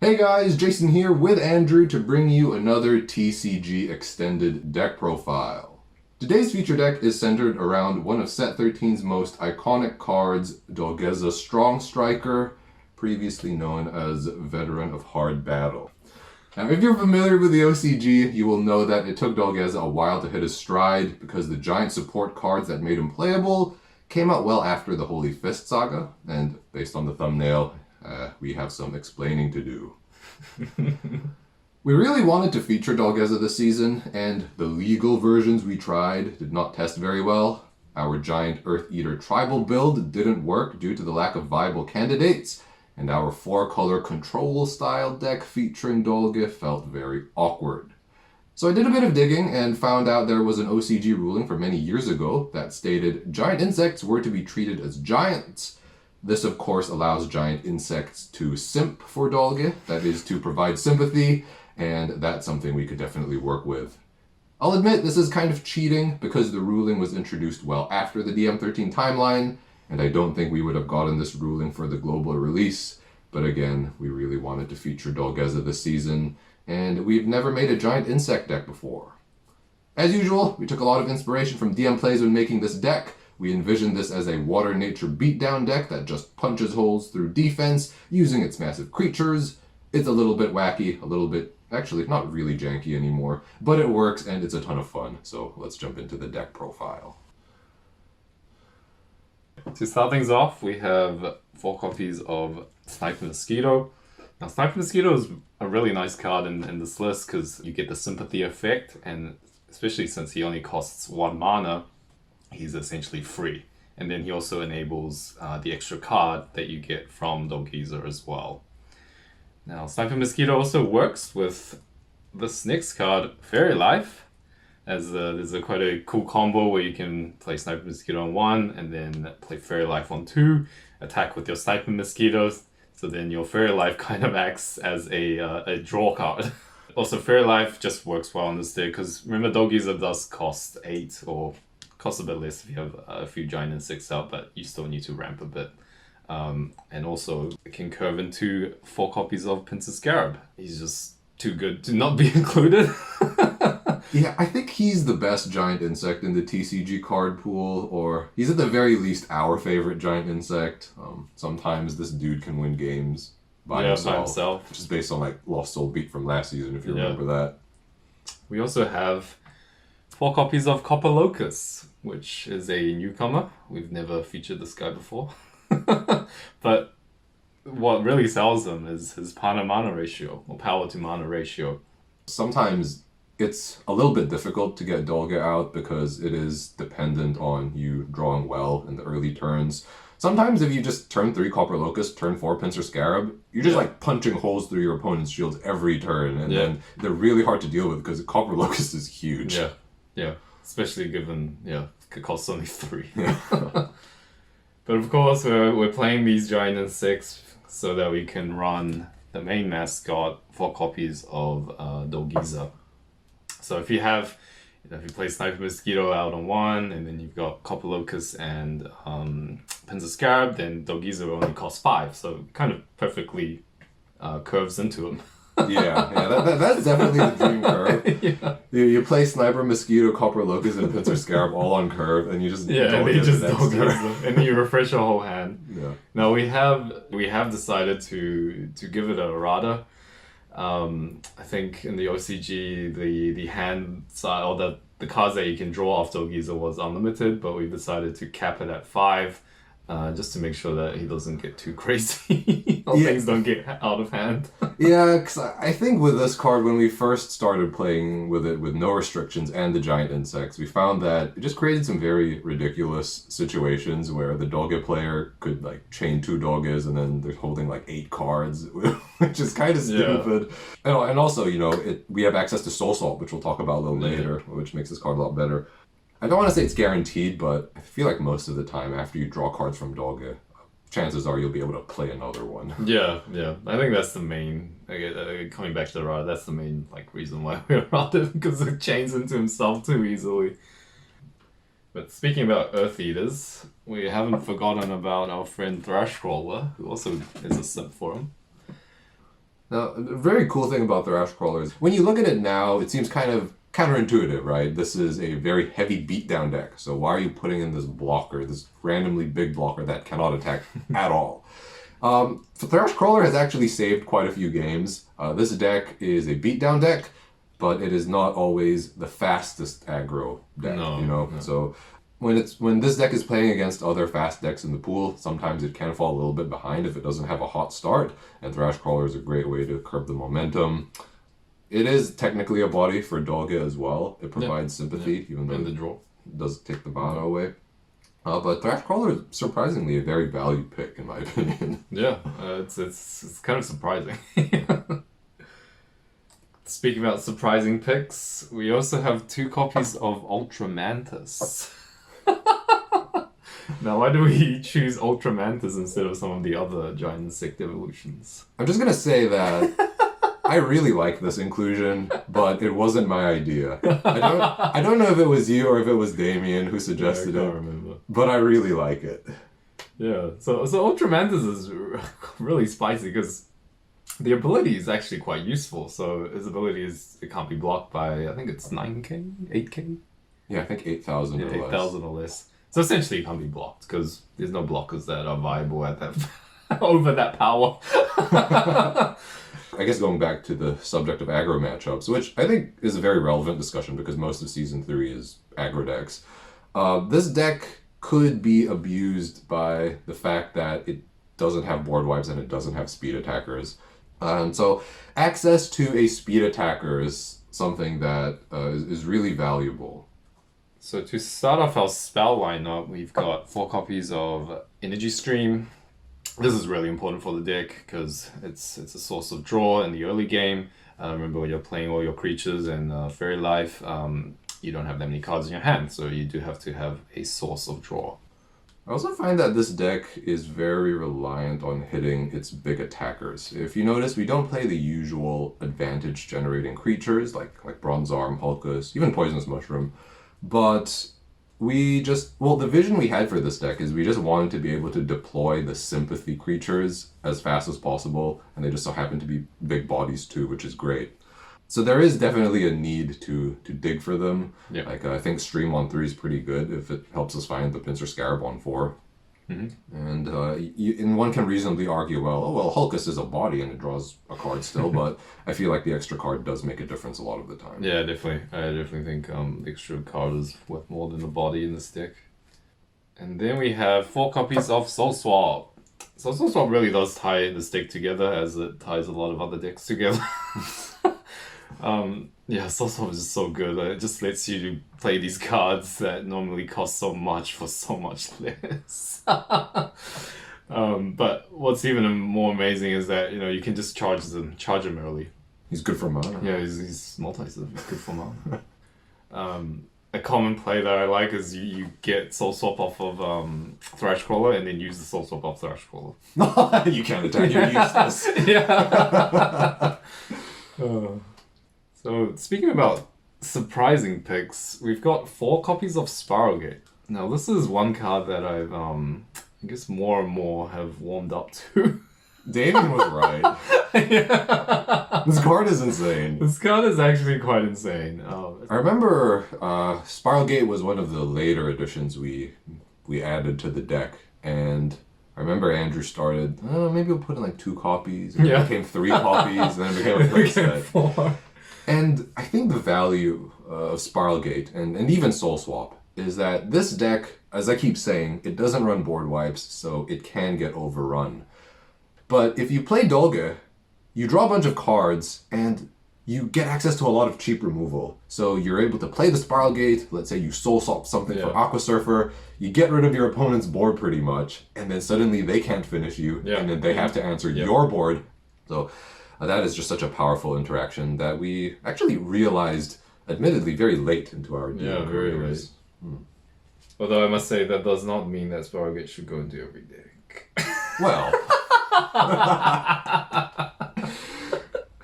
Hey guys, Jason here with Andrew to bring you another TCG extended deck profile. Today's feature deck is centered around one of Set 13's most iconic cards, Dolgeza Strong Striker, previously known as Veteran of Hard Battle. Now, if you're familiar with the OCG, you will know that it took Dolgeza a while to hit his stride because the giant support cards that made him playable came out well after the Holy Fist Saga, and based on the thumbnail, we have some explaining to do. We really wanted to feature Dolgeza this season, and the legal versions we tried did not test very well. Our giant Earth Eater tribal build didn't work due to the lack of viable candidates, and our 4-color control style deck featuring Dolge felt very awkward. So I did a bit of digging and found out there was an OCG ruling from many years ago that stated giant insects were to be treated as giants. This, of course, allows giant insects to simp for Dolge, that is, to provide sympathy, and that's something we could definitely work with. I'll admit this is kind of cheating because the ruling was introduced well after the DM13 timeline, and I don't think we would have gotten this ruling for the global release, but again, we really wanted to feature Dolgeza this season, and we've never made a giant insect deck before. As usual, we took a lot of inspiration from DM Plays when making this deck. We envisioned this as a water nature beatdown deck that just punches holes through defense using its massive creatures. It's a little bit wacky, a little bit, actually not really janky anymore, but it works and it's a ton of fun. So let's jump into the deck profile. To start things off, we have 4 copies of Sniper Mosquito. Now, Sniper Mosquito is a really nice card in this list because you get the sympathy effect, and especially since he only costs 1 mana, he's essentially free. And then he also enables the extra card that you get from Dolgeza as well. Now, Sniper Mosquito also works with this next card, Fairy Life, as there's quite a cool combo where you can play Sniper Mosquito on 1 and then play Fairy Life on 2, attack with your Sniper Mosquitoes, so then your Fairy Life kind of acts as a draw card. Also, Fairy Life just works well on this deck because remember Dolgeza does cost 8 or costs a bit less if you have a few giant insects out, but you still need to ramp a bit. And also, it can curve into 4 copies of Princess Scarab. He's just too good to not be included. Yeah, I think he's the best giant insect in the TCG card pool, or he's at the very least our favorite giant insect. Sometimes this dude can win games by himself, which is based on like Lost Soul Beat from last season, if you remember that. We also have 4 copies of Copper Locust, which is a newcomer. We've never featured this guy before. But what really sells him is his mana ratio, or power to mana ratio. Sometimes it's a little bit difficult to get Dolge out because it is dependent on you drawing well in the early turns. Sometimes if you just turn 3 Copper Locust, turn 4 Pincer Scarab, you're just like punching holes through your opponent's shields every turn, and then they're really hard to deal with because Copper Locust is huge. Yeah, especially given, it costs only 3. But of course, we're playing these giant insects so that we can run the main mascot 4 copies of Dolgeza. So if you play Sniper Mosquito out on 1, and then you've got Copper Locust and Princess Scarab, then Dolgeza will only cost 5, so kind of perfectly curves into him. That's definitely the dream curve. You play Sniper Mosquito, Copper Locust, and Pincer Scarab all on curve, and you just Dolgeza, and then you refresh your whole hand. Now we have decided to give it a errata. I think in the OCG the hand side, or the cards that you can draw off Dolgeza was unlimited, but we've decided to cap it at 5. Just to make sure that he doesn't get too crazy or things don't get out of hand. Because I think with this card, when we first started playing with it with no restrictions and the giant insects, we found that it just created some very ridiculous situations where the Dolge player could like chain 2 Dolges and then they're holding like 8 cards, which is kind of stupid. And also, we have access to Soul Salt, which we'll talk about a little later, which makes this card a lot better. I don't want to say it's guaranteed, but I feel like most of the time after you draw cards from Dolge, chances are you'll be able to play another one. Yeah. I think that's the main, coming back to the errata, that's the main reason why we errata, because it chains into himself too easily. But speaking about Earth Eaters, we haven't forgotten about our friend Thrashcrawler, who also is a simp for him. Now, a very cool thing about Thrash Crawler is when you look at it now, it seems kind of counterintuitive, right? This is a very heavy beatdown deck. So why are you putting in this blocker, this randomly big blocker that cannot attack at all? Thrash Crawler has actually saved quite a few games. This deck is a beatdown deck, but it is not always the fastest aggro deck, No. So when this deck is playing against other fast decks in the pool, sometimes it can fall a little bit behind if it doesn't have a hot start, and Thrash Crawler is a great way to curb the momentum. It is technically a body for Dolgeza as well. It provides sympathy, even though the draw it does take the mana away. But Thrash Crawler is surprisingly a very valued pick, in my opinion. Yeah, it's kind of surprising. Speaking about surprising picks, we also have 2 copies of Ultramantis. Now, why do we choose Ultramantis instead of some of the other giant insect evolutions? I'm just gonna say that I really like this inclusion, but it wasn't my idea. I don't know if it was you or if it was Damien who suggested I can't it, remember. but I really like it. Yeah, so Ultramantis is really spicy because the ability is actually quite useful. So his ability is, it can't be blocked by, I think it's 9k, 8k? Yeah, I think 8,000 or less. 8,000 or less. So essentially it can't be blocked because there's no blockers that are viable at that over that power. I guess going back to the subject of aggro matchups, which I think is a very relevant discussion because most of Season 3 is aggro decks. This deck could be abused by the fact that it doesn't have board wipes and it doesn't have speed attackers. So access to a speed attacker is something that is really valuable. So to start off our spell lineup, we've got 4 copies of Energy Stream. This is really important for the deck because it's a source of draw in the early game. Remember, when you're playing all your creatures and Fairy Life, you don't have that many cards in your hand, so you do have to have a source of draw. I also find that this deck is very reliant on hitting its big attackers. If you notice, we don't play the usual advantage-generating creatures like Bronze Arm, Hulkus, even Poisonous Mushroom, but the vision we had for this deck is we just wanted to be able to deploy the sympathy creatures as fast as possible, and they just so happen to be big bodies too, which is great. So there is definitely a need to dig for them. Yeah. I think Stream on 3 is pretty good if it helps us find the Pinsir Scarab on 4. Mm-hmm. And one can reasonably argue, well, Hulkus is a body and it draws a card still, but I feel like the extra card does make a difference a lot of the time. Yeah, definitely. I definitely think the extra card is worth more than the body in this deck. And then we have 4 copies of Soul Swap. So Soul Swap really does tie this deck together as it ties a lot of other decks together. Yeah, Soul Swap is just so good. It just lets you play these cards that normally cost so much for so much less. But what's even more amazing is that, you can just charge him early. He's good for mana. Yeah, he's multi-serve. He's good for mana. A common play that I like is you get Soul Swap off of Thrash Crawler and then use the Soul Swap off Thrash Crawler. You can't attack, you're useless. Yeah. So speaking about surprising picks, we've got 4 copies of Spiralgate. Now this is one card that I've I guess more and more have warmed up to. Damien was right. Yeah. This card is insane. This card is actually quite insane. I remember Spiralgate was one of the later additions we added to the deck, and I remember Andrew started, maybe we'll put in like 2 copies, and it became 3 copies, and then it became a play set. 4. And I think the value of Spiralgate and even Soul Swap is that this deck, as I keep saying, it doesn't run board wipes, so it can get overrun. But if you play Dolgeza, you draw a bunch of cards, and you get access to a lot of cheap removal. So you're able to play the Spiralgate, let's say you Soul Swap something for Aqua Surfer, you get rid of your opponent's board pretty much, and then suddenly they can't finish you, and then they have to answer your board. So that is just such a powerful interaction that we actually realized, admittedly, very late into our very careers. late. Although I must say that does not mean that Spiralgate should go into every deck. Well,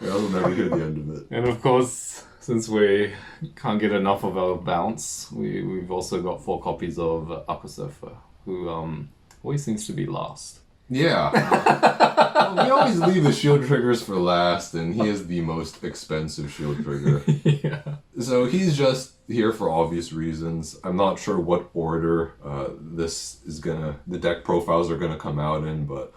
I'll never hear the end of it. And of course, since we can't get enough of our bounce, we've also got 4 copies of Aqua Surfer, who always seems to be last. Yeah. Well, we always leave the shield triggers for last, and he is the most expensive shield trigger. Yeah. So he's just here for obvious reasons. I'm not sure what order the deck profiles are gonna come out in, but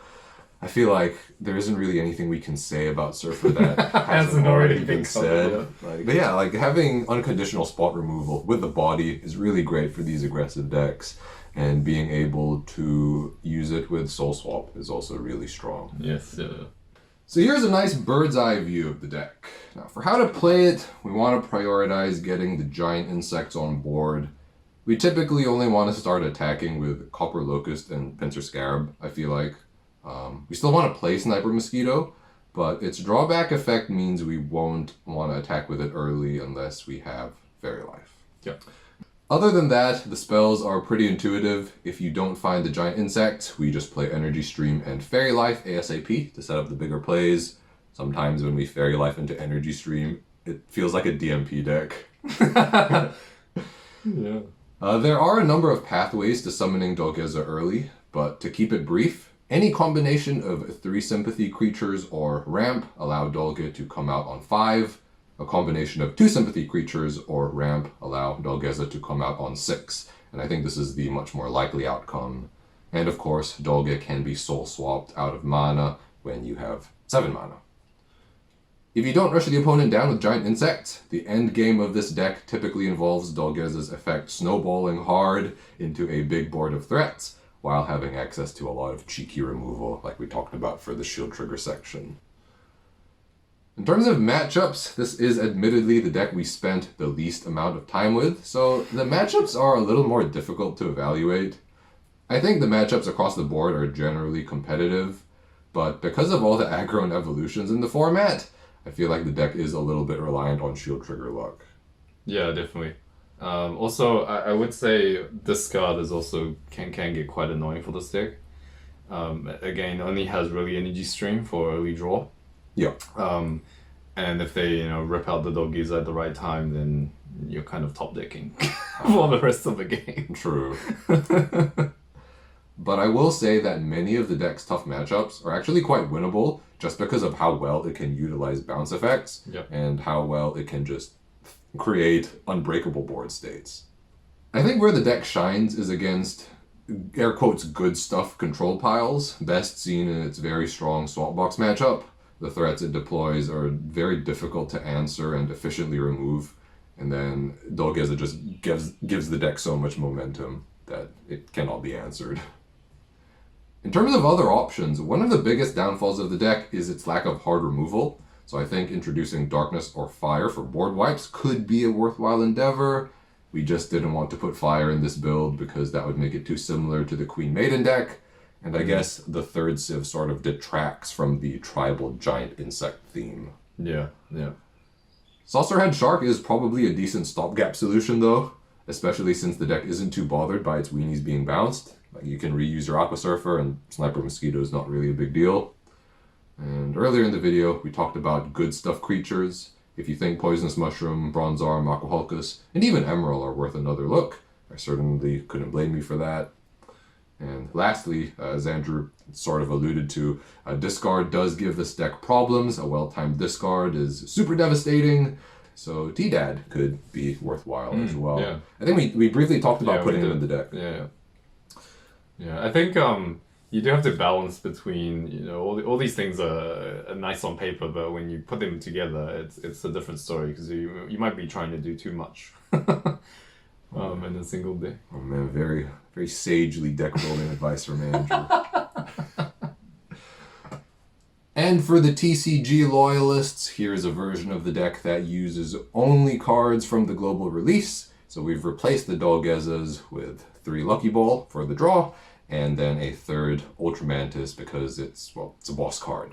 I feel like there isn't really anything we can say about Surfer that hasn't already been said. But yeah, like having unconditional spot removal with the body is really great for these aggressive decks. And being able to use it with Soul Swap is also really strong. Yes. So here's a nice bird's eye view of the deck. Now for how to play it, we want to prioritize getting the giant insects on board. We typically only want to start attacking with Copper Locust and Pincer Scarab, I feel like. We still want to play Sniper Mosquito, but its drawback effect means we won't want to attack with it early unless we have Fairy Life. Yeah. Other than that, the spells are pretty intuitive. If you don't find the giant insect, we just play Energy Stream and Fairy Life ASAP to set up the bigger plays. Sometimes when we Fairy Life into Energy Stream, it feels like a DMP deck. Yeah. There are a number of pathways to summoning Dolgeza early, but to keep it brief, any combination of 3 sympathy creatures or ramp allow Dolge to come out on 5. A combination of 2 sympathy creatures or ramp allow Dolgeza to come out on 6, and I think this is the much more likely outcome. And of course, Dolge can be soul swapped out of mana when you have 7 mana. If you don't rush the opponent down with giant insects, the end game of this deck typically involves Dolgeza's effect snowballing hard into a big board of threats, while having access to a lot of cheeky removal like we talked about for the shield trigger section. In terms of matchups, this is admittedly the deck we spent the least amount of time with, so the matchups are a little more difficult to evaluate. I think the matchups across the board are generally competitive, but because of all the aggro and evolutions in the format, I feel like the deck is a little bit reliant on shield trigger luck. Yeah, definitely. Also, I would say this card is also can get quite annoying for this deck. Again, only has really Energy Stream for early draw. Yeah. And if they, rip out the Dolgeza at the right time, then you're kind of top decking for the rest of the game. True. But I will say that many of the deck's tough matchups are actually quite winnable just because of how well it can utilize bounce effects and how well it can just create unbreakable board states. I think where the deck shines is against air quotes good stuff control piles, best seen in its very strong swap box matchup. The threats it deploys are very difficult to answer and efficiently remove, and then Dolgeza just gives the deck so much momentum that it cannot be answered. In terms of other options, one of the biggest downfalls of the deck is its lack of hard removal, so I think introducing Darkness or Fire for board wipes could be a worthwhile endeavor. We just didn't want to put Fire in this build because that would make it too similar to the Queen Maiden deck. And I guess the third Civ sort of detracts from the tribal giant insect theme. Yeah. Saucerhead Shark is probably a decent stopgap solution though, especially since the deck isn't too bothered by its weenies being bounced. Like you can reuse your Aqua Surfer and Sniper Mosquito is not really a big deal. And earlier in the video, we talked about good stuff creatures. If you think Poisonous Mushroom, Bronze Arm, Aquahulkus, and even Emerald are worth another look, I certainly couldn't blame you for that. And lastly, as Andrew sort of alluded to, discard does give this deck problems. A well-timed discard is super devastating, so T-Dad could be worthwhile as well. Yeah. I think we briefly talked about putting him in the deck. Yeah, I think you do have to balance between, all these things are nice on paper, but when you put them together, it's a different story, because you might be trying to do too much. In a single day. Oh man, very, very sagely deck building advice from Andrew. And for the TCG loyalists, here's a version of the deck that uses only cards from the global release. So we've replaced the Dolgezas with 3 Lucky Ball for the draw, and then a 3rd Ultramantis because it's a boss card.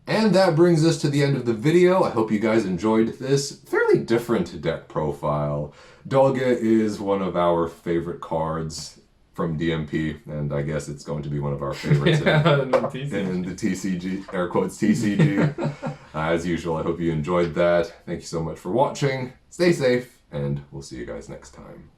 And that brings us to the end of the video. I hope you guys enjoyed this fairly different deck profile. Dolge is one of our favorite cards from DMP, and I guess it's going to be one of our favorites in the TCG, air quotes TCG. As usual, I hope you enjoyed that. Thank you so much for watching. Stay safe, and we'll see you guys next time.